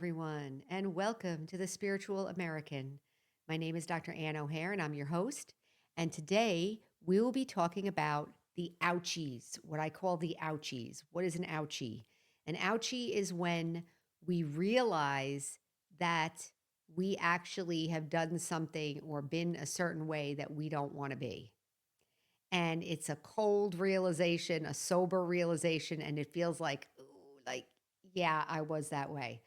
everyone, and welcome to the Spiritual American. My name is Dr. Ann O'Hare, and I'm your host. And today we will be talking about the ouchies, what I call the ouchies. What is an ouchie? An ouchie is when we realize that we actually have done something or been a certain way that we don't want to be. And it's a cold realization, a sober realization, and it feels like, ooh, yeah, I was that way.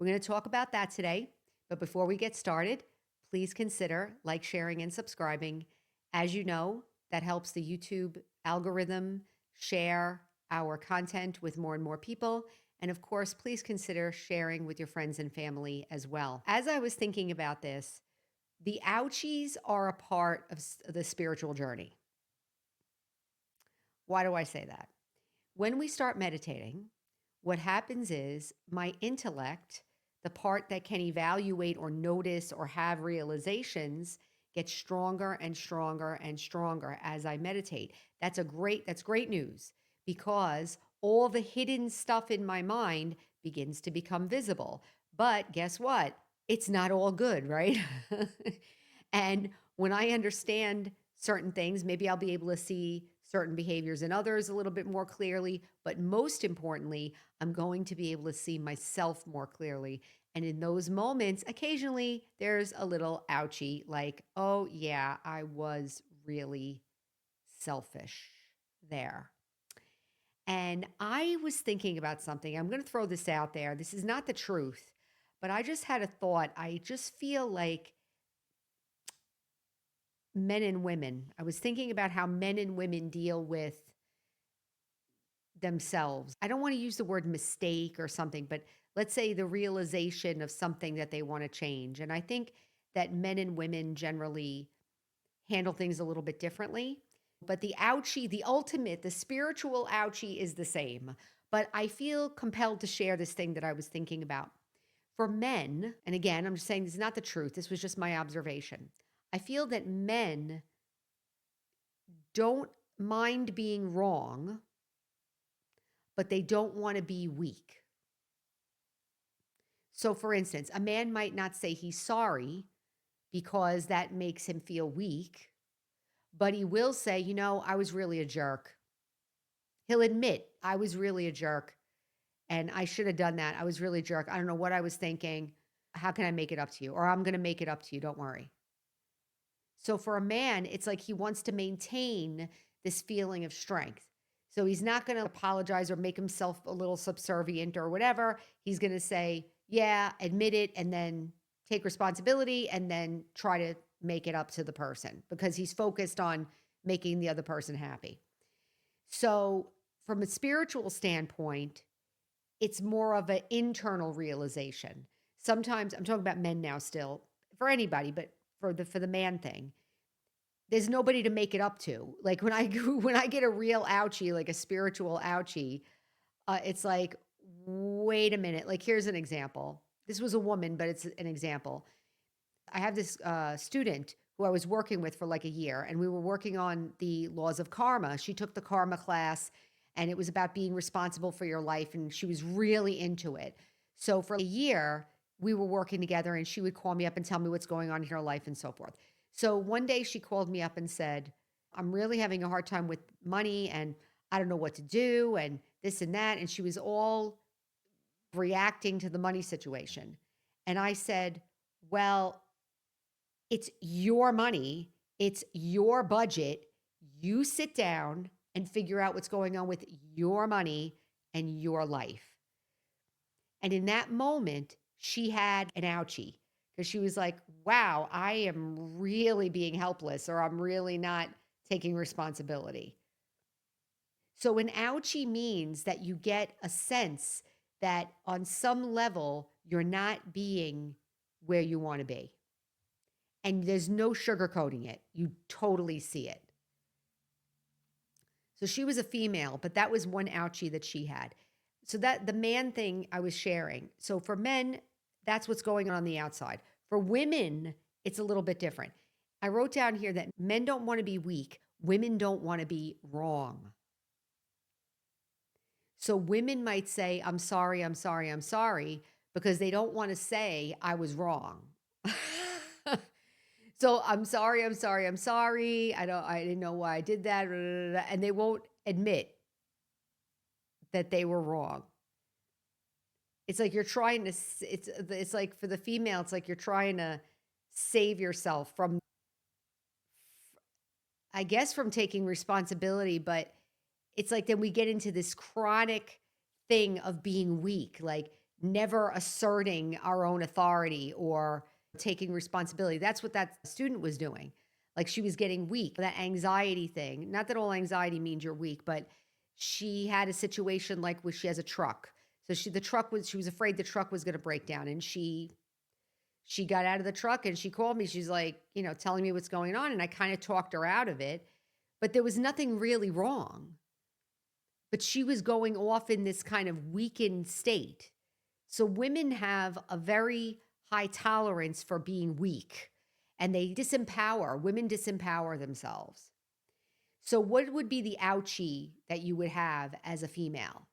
We're going to talk about that today. But before we get started, please consider like, sharing, and subscribing. As you know, that helps the YouTube algorithm share our content with more and more people. And of course, please consider sharing with your friends and family as well. As I was thinking about this, the ouchies are a part of the spiritual journey. Why do I say that? When we start meditating, what happens is my intellect, the part that can evaluate or notice or have realizations, gets stronger and stronger and stronger as I meditate. That's great news because all the hidden stuff in my mind begins to become visible. But guess what? It's not all good, right? And when I understand certain things, maybe I'll be able to see certain behaviors in others a little bit more clearly. But most importantly, I'm going to be able to see myself more clearly. And in those moments, occasionally there's a little ouchie, like, oh, yeah, I was really selfish there. And I was thinking about something. I'm going to throw this out there. This is not the truth, but I just had a thought. I just feel like men and women, I was thinking about how men and women deal with themselves. I don't want to use the word mistake or something, but let's say the realization of something that they want to change. And I think that men and women generally handle things a little bit differently. But the ouchie, the ultimate, the spiritual ouchie is the same. But I feel compelled to share this thing that I was thinking about. For men, and again, I'm just saying this is not the truth, this was just my observation. I feel that men don't mind being wrong, but they don't want to be weak. So, for instance, a man might not say he's sorry because that makes him feel weak, but he will say, I was really a jerk. He'll admit, I was really a jerk and I should have done that. I was really a jerk. I don't know what I was thinking. How can I make it up to you? Or I'm going to make it up to you. Don't worry. So, for a man, it's like he wants to maintain this feeling of strength. So, he's not going to apologize or make himself a little subservient or whatever. He's going to say, yeah, admit it, and then take responsibility and then try to make it up to the person because he's focused on making the other person happy. So, from a spiritual standpoint, it's more of an internal realization. Sometimes I'm talking about men now still, for anybody, but for the man thing, there's nobody to make it up to. Like when I when I get a real ouchie, like a spiritual ouchie, it's like, wait a minute. Like here's an example. This was a woman, but it's an example. I have this student who I was working with for like a year, and we were working on the laws of karma. She took the karma class, and it was about being responsible for your life, and she was really into it. So for a year, we were working together, and she would call me up and tell me what's going on in her life and so forth. So one day she called me up and said, I'm really having a hard time with money, and I don't know what to do, and this and that. And she was all reacting to the money situation. And I said, well, it's your money, it's your budget. You sit down and figure out what's going on with your money and your life. And in that moment, she had an ouchie because she was like, wow, I am really being helpless or I'm really not taking responsibility. So an ouchie means that you get a sense that on some level, you're not being where you want to be. And there's no sugarcoating it. You totally see it. So she was a female, but that was one ouchie that she had. So that the man thing I was sharing. So for men, that's what's going on the outside. For women, it's a little bit different. I wrote down here that men don't want to be weak. Women don't want to be wrong. So women might say, I'm sorry, I'm sorry, I'm sorry. because they don't want to say I was wrong. So I'm sorry, I'm sorry, I'm sorry. I didn't know why I did that. And they won't admit that they were wrong. It's like you're trying to, it's like for the female, it's like you're trying to save yourself from, I guess, from taking responsibility, but it's like then we get into this chronic thing of being weak, like never asserting our own authority or taking responsibility. That's what that student was doing. Like she was getting weak, that anxiety thing. Not that all anxiety means you're weak, but she had a situation like where she has a truck. So she was afraid the truck was going to break down, and she got out of the truck and she called me. She's like, telling me what's going on, and I kind of talked her out of it, but there was nothing really wrong. But she was going off in this kind of weakened state. So women have a very high tolerance for being weak, and women disempower themselves. So what would be the ouchie that you would have as a female?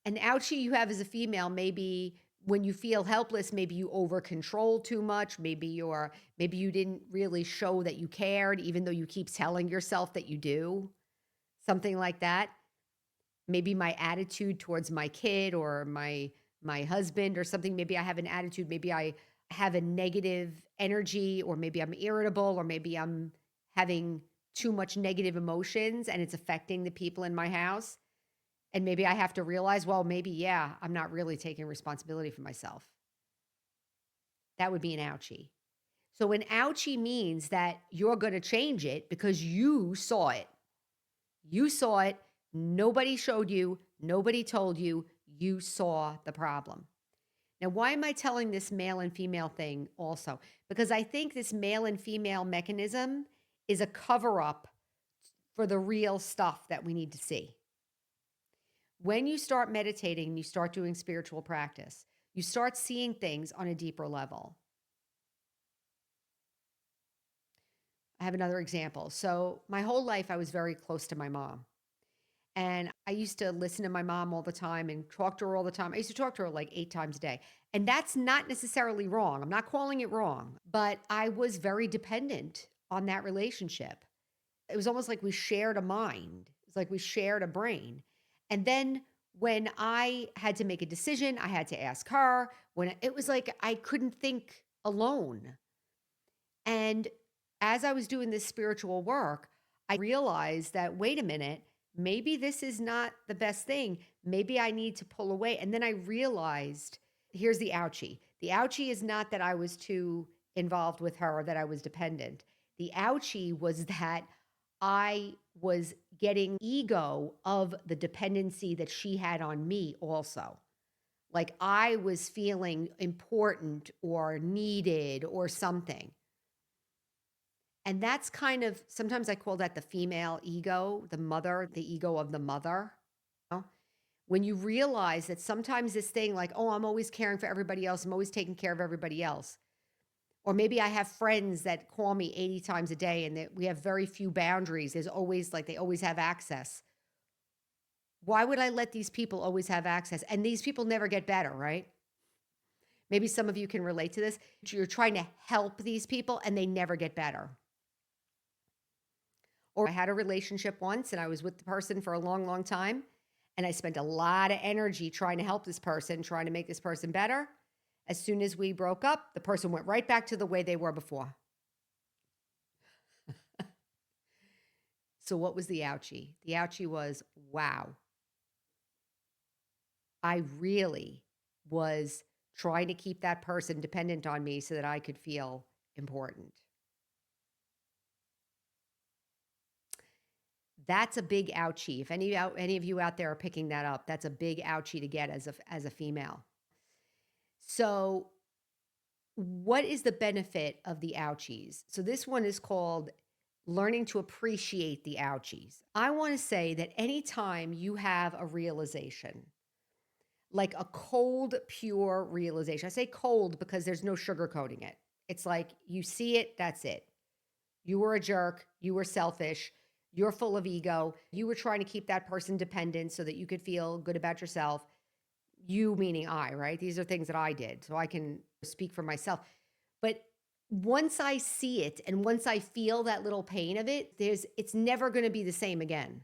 An ouchie you have as a female, maybe when you feel helpless, maybe you over control too much, maybe you didn't really show that you cared, even though you keep telling yourself that you do. Something like that. Maybe my attitude towards my kid or my husband or something. Maybe I have an attitude, maybe I have a negative energy, or maybe I'm irritable, or maybe I'm having too much negative emotions and it's affecting the people in my house. And maybe I have to realize, well, maybe, yeah, I'm not really taking responsibility for myself. That would be an ouchie. So an ouchie means that you're going to change it because you saw it. You saw it. Nobody showed you. Nobody told you. You saw the problem. Now, why am I telling this male and female thing also? Because I think this male and female mechanism is a cover up for the real stuff that we need to see. When you start meditating, you start doing spiritual practice, you start seeing things on a deeper level. I have another example. So, my whole life, I was very close to my mom. And I used to listen to my mom all the time and talk to her all the time. I used to talk to her like 8 times a day. And that's not necessarily wrong. I'm not calling it wrong, but I was very dependent on that relationship. It was almost like we shared a mind. It's like we shared a brain. And then when I had to make a decision, I had to ask her. When it was like I couldn't think alone. And as I was doing this spiritual work, I realized that, wait a minute, maybe this is not the best thing. Maybe I need to pull away. And then I realized, here's the ouchie. The ouchie is not that I was too involved with her or that I was dependent. The ouchie was that I was getting ego of the dependency that she had on me also. Like I was feeling important or needed or something. And that's kind of, sometimes I call that the female ego, the ego of the mother. You know? When you realize that sometimes this thing like, oh, I'm always caring for everybody else, I'm always taking care of everybody else. Or maybe I have friends that call me 80 times a day and that we have very few boundaries. There's always like, they always have access. Why would I let these people always have access? And these people never get better, right? Maybe some of you can relate to this. You're trying to help these people and they never get better. Or I had a relationship once and I was with the person for a long, long time. And I spent a lot of energy trying to help this person, trying to make this person better. As soon as we broke up, the person went right back to the way they were before. So what was the ouchie? The ouchie was, wow, I really was trying to keep that person dependent on me so that I could feel important. That's a big ouchie. If any of you out there are picking that up, that's a big ouchie to get as a female. So, what is the benefit of the ouchies? So, this one is called learning to appreciate the ouchies. I want to say that anytime you have a realization, like a cold, pure realization, I say cold because there's no sugarcoating it. It's like you see it, that's it. You were a jerk, you were selfish, you're full of ego, you were trying to keep that person dependent so that you could feel good about yourself. You meaning I, right? These are things that I did, so I can speak for myself. But once I see it and once I feel that little pain of it, it's never going to be the same again.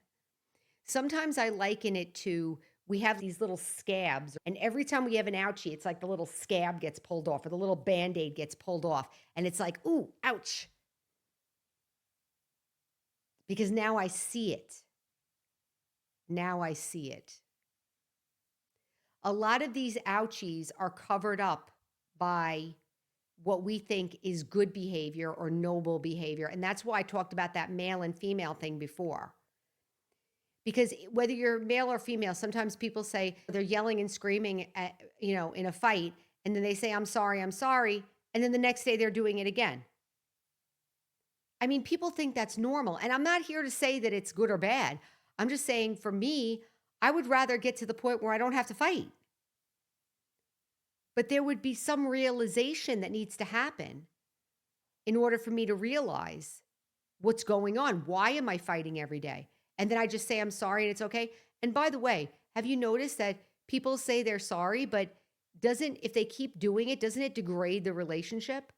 Sometimes I liken it to we have these little scabs, and every time we have an ouchie, it's like the little scab gets pulled off or the little band aid gets pulled off. And it's like, ooh, ouch, because now I see it. Now I see it. A lot of these ouchies are covered up by what we think is good behavior or noble behavior. And that's why I talked about that male and female thing before. Because whether you're male or female, sometimes people say they're yelling and screaming at, in a fight, and then they say, I'm sorry, I'm sorry. And then the next day they're doing it again. I mean, people think that's normal. And I'm not here to say that it's good or bad. I'm just saying for me, I would rather get to the point where I don't have to fight. But there would be some realization that needs to happen in order for me to realize what's going on. Why am I fighting every day? And then I just say, I'm sorry and it's okay. And by the way, have you noticed that people say they're sorry, but if they keep doing it, doesn't it degrade the relationship?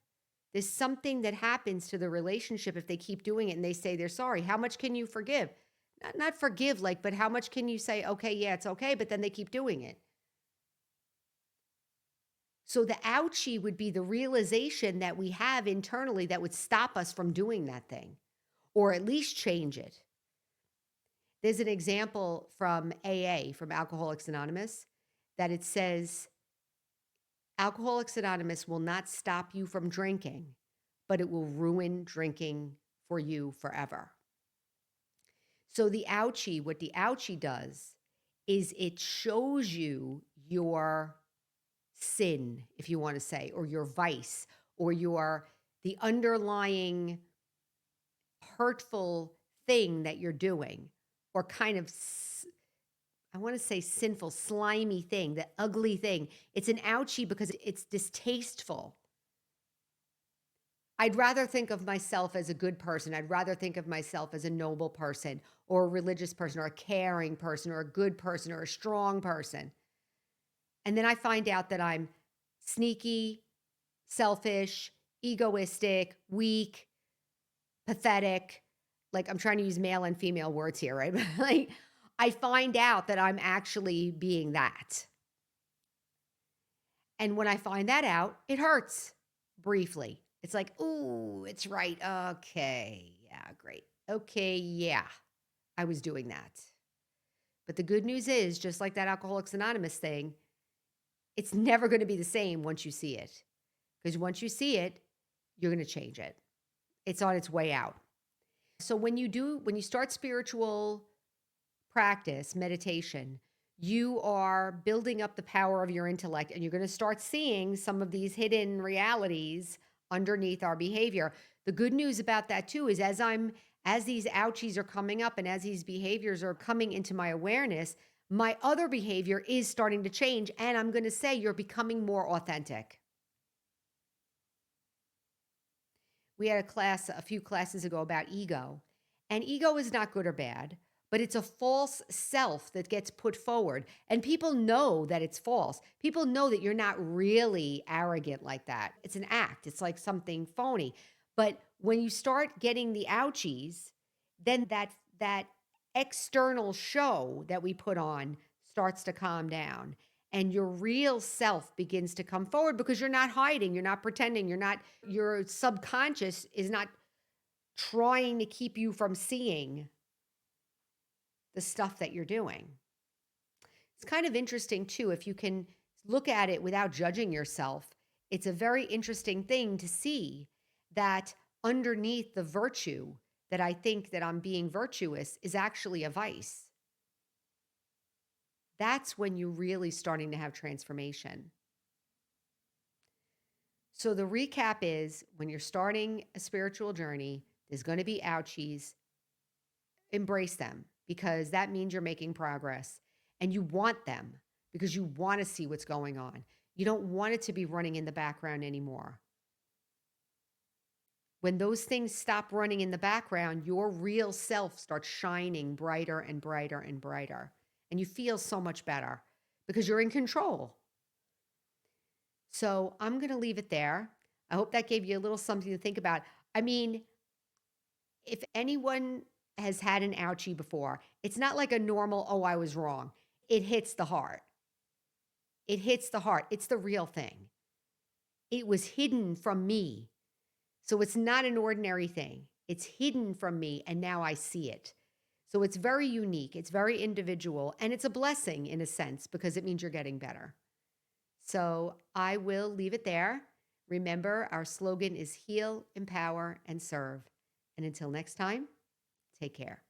There's something that happens to the relationship if they keep doing it and they say they're sorry. How much can you forgive? Not forgive, but how much can you say, okay, yeah, it's okay, but then they keep doing it? So the ouchie would be the realization that we have internally that would stop us from doing that thing, or at least change it. There's an example from AA, from Alcoholics Anonymous, that it says, Alcoholics Anonymous will not stop you from drinking, but it will ruin drinking for you forever. So the ouchie, what the ouchie does is it shows you your sin, if you want to say, or your vice, or the underlying hurtful thing that you're doing, or kind of, I want to say sinful, slimy thing, the ugly thing. It's an ouchie because it's distasteful. I'd rather think of myself as a good person. I'd rather think of myself as a noble person or a religious person or a caring person or a good person or a strong person. And then I find out that I'm sneaky, selfish, egoistic, weak, pathetic. Like, I'm trying to use male and female words here, right? Like, I find out that I'm actually being that. And when I find that out, it hurts briefly. It's like, ooh, it's right. Okay. Yeah, great. Okay. Yeah, I was doing that. But the good news is, just like that Alcoholics Anonymous thing, it's never going to be the same once you see it. Because once you see it, you're going to change it. It's on its way out. So when you start spiritual practice, meditation, you are building up the power of your intellect, and you're going to start seeing some of these hidden realities underneath our behavior. The good news about that too is as these ouchies are coming up and as these behaviors are coming into my awareness, my other behavior is starting to change, and I'm going to say you're becoming more authentic. We had a few classes ago about ego, and ego is not good or bad, but it's a false self that gets put forward. And people know that it's false. People know that you're not really arrogant like that. It's an act. It's like something phony. But when you start getting the ouchies, then that external show that we put on starts to calm down. And your real self begins to come forward because you're not hiding, you're not pretending, your subconscious is not trying to keep you from seeing the stuff that you're doing. It's kind of interesting too, if you can look at it without judging yourself. It's a very interesting thing to see that underneath the virtue that I think that I'm being virtuous is actually a vice. That's when you're really starting to have transformation. So the recap is, when you're starting a spiritual journey, there's going to be ouchies. Embrace them, because that means you're making progress, and you want them because you want to see what's going on. You don't want it to be running in the background anymore. When those things stop running in the background, your real self starts shining brighter and brighter and brighter. And you feel so much better because you're in control. So I'm going to leave it there. I hope that gave you a little something to think about. I mean, if anyone has had an ouchie before, it's not like a normal, oh, I was wrong. It hits the heart. It hits the heart. It's the real thing. It was hidden from me. So it's not an ordinary thing. It's hidden from me, and now I see it. So it's very unique. It's very individual, and it's a blessing in a sense because it means you're getting better. So I will leave it there. Remember, our slogan is heal, empower, and serve. And until next time, take care.